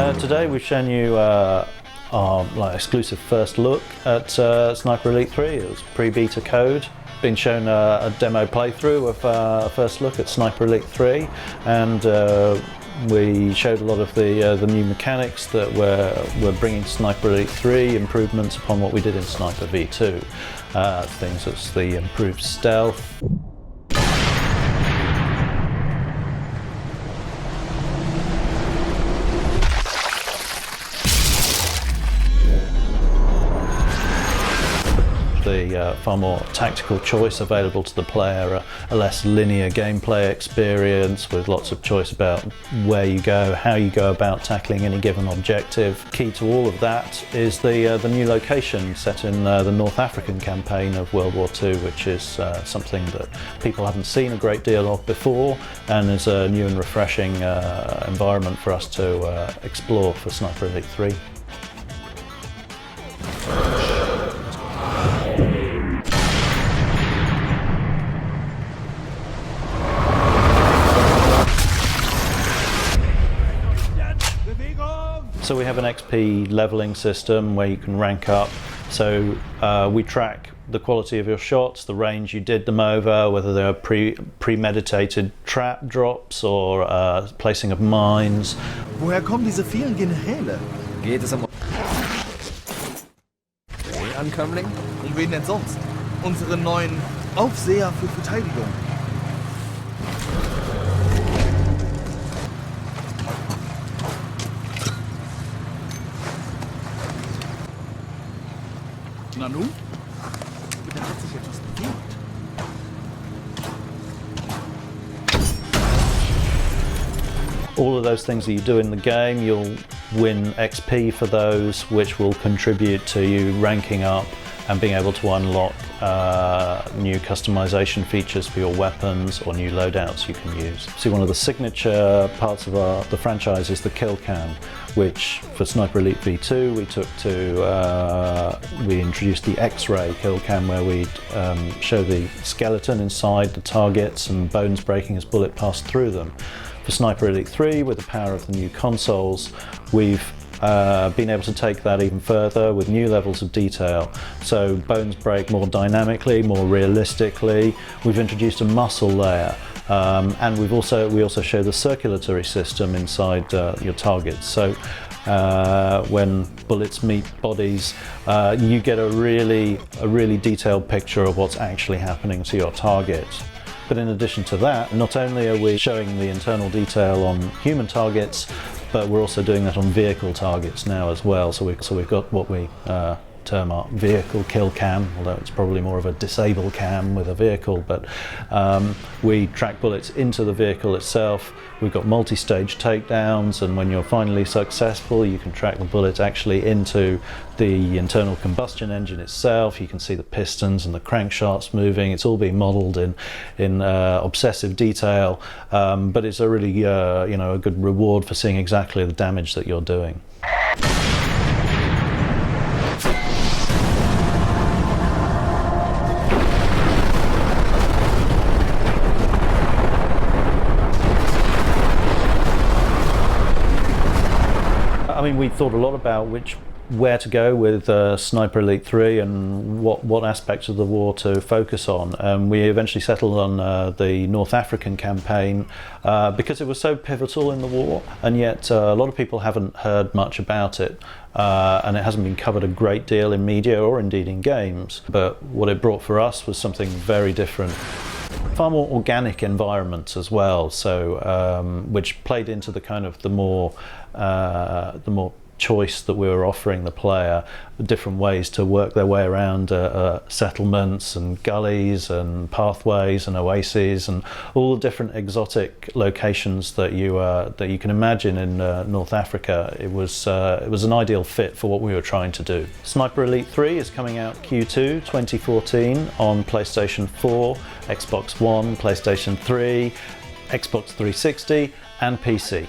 Today we've shown you our exclusive first look at Sniper Elite 3. It was pre-beta code. Been shown a demo playthrough of a first look at Sniper Elite 3, and we showed a lot of the new mechanics that we're bringing to Sniper Elite 3, improvements upon what we did in Sniper V2. Things as the improved stealth. The far more tactical choice available to the player, a less linear gameplay experience with lots of choice about where you go, how you go about tackling any given objective. Key to all of that is the new location set in the North African campaign of World War II, which is something that people haven't seen a great deal of before, and is a new and refreshing environment for us to explore for Sniper Elite 3. So we have an XP leveling system where you can rank up. So we track the quality of your shots, the range you did them over, whether they are premeditated trap drops or placing of mines. Woher kommen diese vielen Generäle? Geht es um Ankömmling? Und wen denn sonst? Unsere neuen Aufseher für Verteidigung. Na nun? Da hat sich etwas bewegt. All of those things that you do in the game, you'll win XP for those, which will contribute to you ranking up and being able to unlock new customization features for your weapons or new loadouts you can use. See, one of the signature parts of the franchise is the kill cam, which for Sniper Elite V2 we introduced the X-ray kill cam, where we'd show the skeleton inside the targets and bones breaking as bullet passed through them. For Sniper Elite 3, with the power of the new consoles, we've been able to take that even further with new levels of detail. So bones break more dynamically, more realistically. We've introduced a muscle layer, and we also show the circulatory system inside your targets. So when bullets meet bodies, you get a really detailed picture of what's actually happening to your target. But in addition to that, not only are we showing the internal detail on human targets, but we're also doing that on vehicle targets now as well. So we've got what we term our vehicle kill cam, although it's probably more of a disable cam with a vehicle, but we track bullets into the vehicle itself. We've got multi-stage takedowns, and when you're finally successful, you can track the bullet actually into the internal combustion engine itself. You can see the pistons and the crankshafts moving. It's all being modeled in obsessive detail, but it's a really a good reward for seeing exactly the damage that you're doing. I mean, we thought a lot about where to go with Sniper Elite 3 and what aspects of the war to focus on. We eventually settled on the North African campaign because it was so pivotal in the war, and yet a lot of people haven't heard much about it, and it hasn't been covered a great deal in media or indeed in games. But what it brought for us was something very different. Far more organic environments as well, so which played into the kind of the more choice that we were offering the player, different ways to work their way around settlements and gullies and pathways and oases and all the different exotic locations that you can imagine in North Africa. It was an ideal fit for what we were trying to do. Sniper Elite 3 is coming out Q2 2014 on PlayStation 4, Xbox One, PlayStation 3, Xbox 360 and PC.